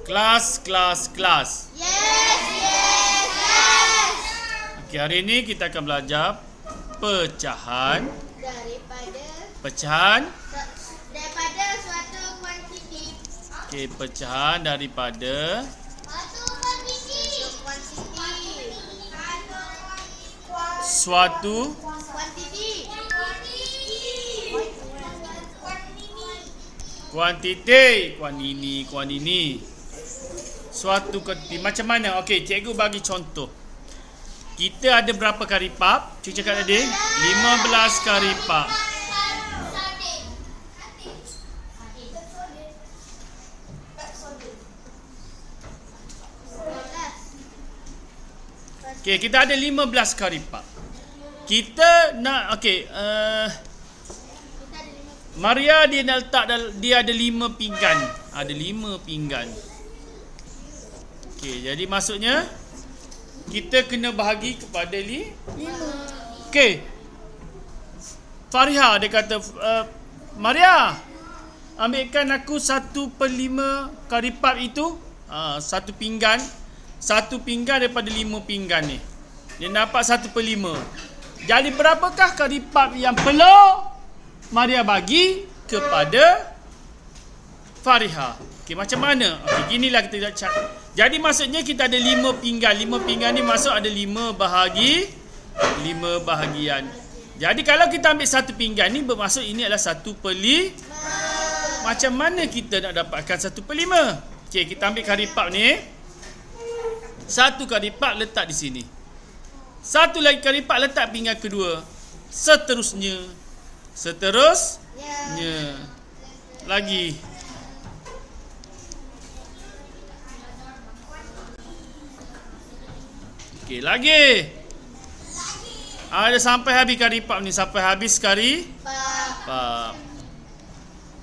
Kelas. Yes. Okey, hari ini kita akan belajar pecahan. Daripada suatu kuantiti. Okey, pecahan daripada suatu kuantiti. Kuantiti. Suatu kuantiti. Macam mana? Okey, cikgu bagi contoh. Kita ada berapa karipap? Cikgu cakap tadi 15 karipap. Okey, kita ada 15 karipap. Kita nak Maria dia nak letak dia ada 5 pinggan. Ada 5 pinggan. Okey, jadi maksudnya kita kena bahagi kepada 5. Okey. Fariha dia kata, Maria, ambilkan aku 1/5 karipap itu. Satu pinggan. Satu pinggan daripada 5 pinggan ni. Dia dapat 1/5. Jadi berapakah karipap yang perlu Maria bagi kepada Fariha? Okey, macam mana? Okey, ginilah kita nak cakap. Jadi maksudnya kita ada 5 pinggan. 5 pinggan ni masuk ada 5 bahagian. Jadi kalau kita ambil satu pinggan ni, bermaksud ini adalah 1/5. Macam mana kita nak dapatkan 1/5? Okey, kita ambil karipap ni. Satu karipap letak di sini. Satu lagi karipap letak pinggan kedua. Seterusnya. Lagi. Okey, lagi. Ada sampai habis karipap ni. Sampai habis karipap.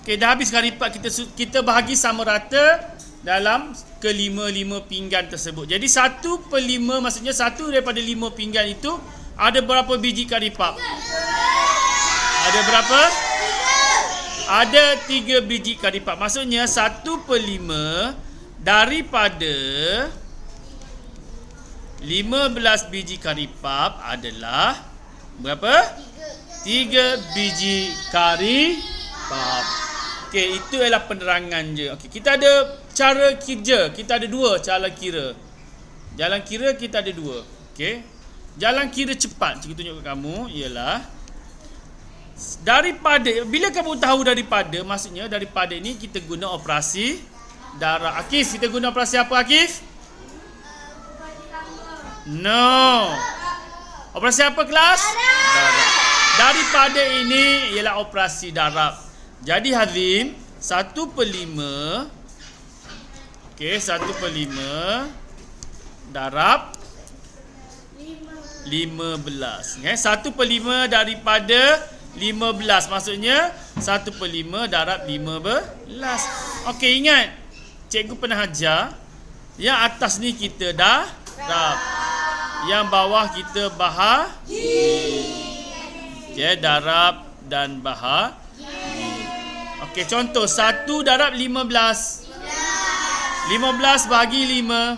Okey, dah habis karipap. Kita bahagi sama rata dalam ke-5 pinggan tersebut. Jadi 1/5 maksudnya 1 daripada 5 pinggan itu ada berapa biji karipap? Ada berapa? Ada 3 biji karipap. Maksudnya 1/5 daripada 15 biji karipap adalah berapa? 3 biji karipap. Okey, itu adalah penerangan je. Okey, kita ada cara kerja. Kita ada 2 cara kira. Jalan kira kita ada 2. Okey. Jalan kira cepat, cikgu tunjuk kat kamu ialah daripada, bila kamu tahu daripada, maksudnya daripada ni kita guna operasi darab. Akif, kita guna operasi apa, Akif? No. Operasi apa, kelas? Darab. Daripada ini ialah operasi darab. Jadi Hazim, 1/5. Okey, 1/5 darab 15. 1/5 daripada 15. Maksudnya 1/5 darab 15. Okey, ingat. Cikgu pernah ajar. Yang atas ni kita dah darab. Yang bawah kita bahagi. Okey, darab dan bahagi. Okey, contoh 1 darab 15. 15 bahagi 5.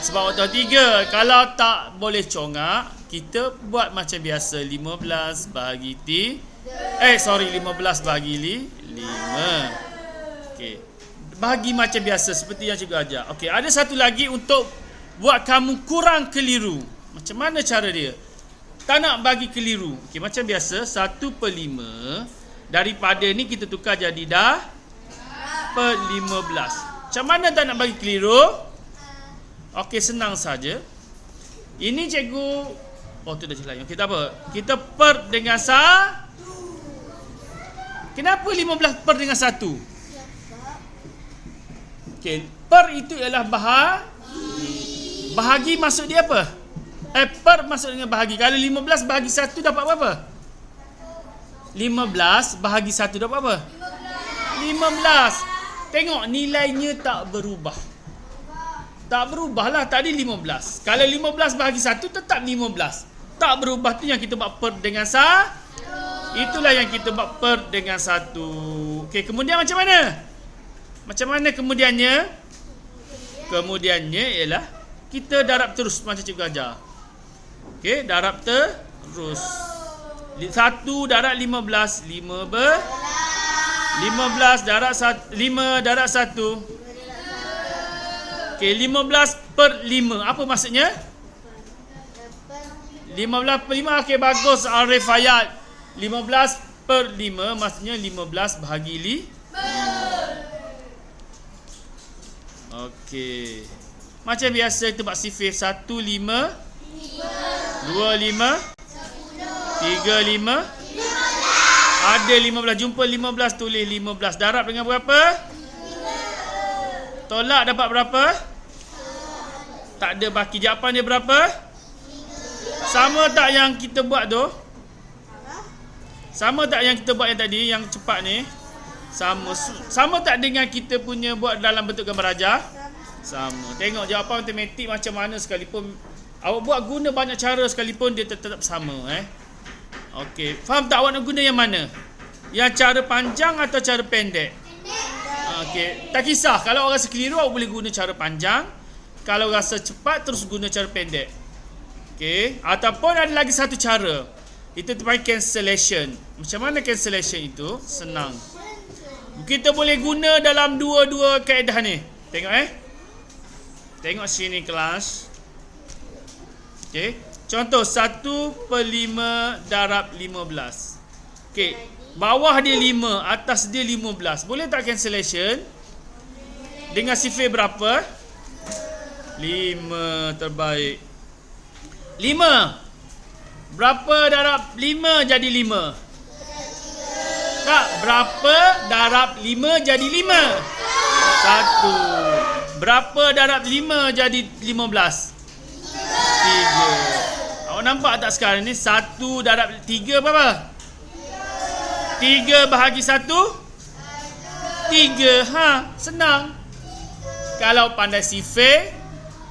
Sebab waktu 3. Kalau tak boleh congak, kita buat macam biasa. 15 bahagi 15 bahagi 5. Okey. Bahagi macam biasa seperti yang cikgu ajar. Okey, ada satu lagi untuk buat kamu kurang keliru. Macam mana cara dia? Tak nak bagi keliru. Okey, macam biasa 1/5 daripada ni kita tukar jadi dah per 15. Macam mana tak nak bagi keliru? Okey, senang saja. Ini cikgu tu dah jelas. Okey, tak apa. Kita per dengan Kenapa 15 per dengan 1? Okey, per itu ialah bahagi. Bahagi maksud dia apa? Per maksud dengan bahagi. Kalau 15 bahagi 1 dapat berapa? 15 bahagi 1 dapat apa? 15. Tengok nilainya tak berubah. Tak berubahlah, tadi 15. Kalau 15 bahagi 1 tetap 15. Tak berubah tu yang kita buat per dengan Itulah yang kita buat per dengan 1. Okey, kemudian macam mana? Macam mana kemudiannya? Kemudiannya ialah kita darab terus macam cikgu ajar. Okey, darab terus. 1 darab 15, 15 darab 5 darab 1. Okey, 15 per 5. Apa maksudnya? 15 per 5. Okey, bagus Arif Hayat. 15 per 5 maksudnya 15 bahagi 5. Okey. Macam biasa kita buat sifir. 1, 5 2, 5 3, 5 Ada 15. Jumpa 15, tulis 15. Darab dengan berapa? Tolak dapat berapa? Tak ada baki. Jawapan dia berapa? Sama tak yang kita buat tu? Sama tak yang kita buat yang tadi, yang cepat ni? Sama tak dengan kita punya buat dalam bentuk gambar rajah? Sama. Tengok jawapan matematik macam mana sekalipun awak buat guna banyak cara sekalipun dia tetap sama. Okey, faham tak awak nak guna yang mana? Yang cara panjang atau cara pendek? Okey, tak kisah. Kalau awak rasa keliru, awak boleh guna cara panjang. Kalau rasa cepat, terus guna cara pendek. Okey, ataupun ada lagi satu cara. Itu terpanggil cancellation. Macam mana cancellation itu? Senang. Kita boleh guna dalam dua-dua kaedah ni. Tengok Tengok sini kelas. Okey. Contoh 1 per 5 darab 15. Okey. Bawah dia 5, atas dia 15. Boleh tak cancellation? Dengan sifir berapa? 5 terbaik. 5. Berapa darab 5 jadi 5? Tak, berapa darab 5 jadi 5? 1. Berapa darab 5 jadi 15? 3. Awak nampak tak sekarang ni? 1 darab 3 berapa? 3 bahagi 1? 3. Senang. Kalau pandai sifir,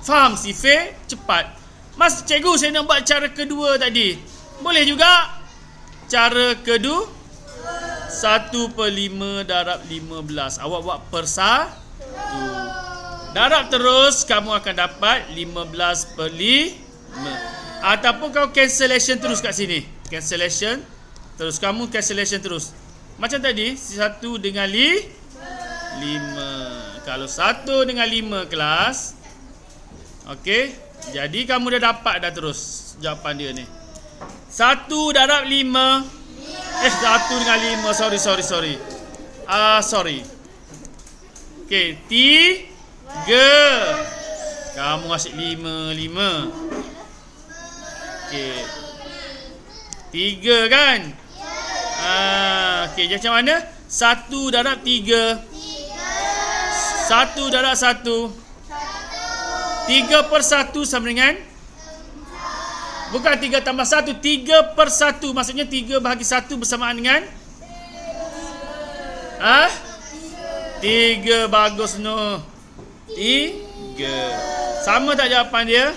faham sifir, cepat. Mas, cikgu saya nak buat cara kedua tadi. Boleh juga. Cara kedua 1 per 5 darab 15. Awak buat per 1. Darab terus, kamu akan dapat 15 per 5. Ataupun kau cancellation terus kat sini. Cancellation. Terus kamu cancellation terus. Macam tadi, 1 dengan 5. Kalau 1 dengan 5 kelas. Okey. Jadi kamu dah dapat dah terus jawapan dia ni. 1 darab 5. 1 dengan 5. Sorry. Sorry. Okey, 3. Kamu asyik 5. Okey. 3 kan? Okey, macam mana? 1 darab 3. 1 darab 1. 3 per 1 sama dengan? Bukan 3 tambah 1. 3 per 1. Maksudnya 3 bahagi 1 bersamaan dengan? 3. Bagus, Noh. 3. Sama tak jawapan dia?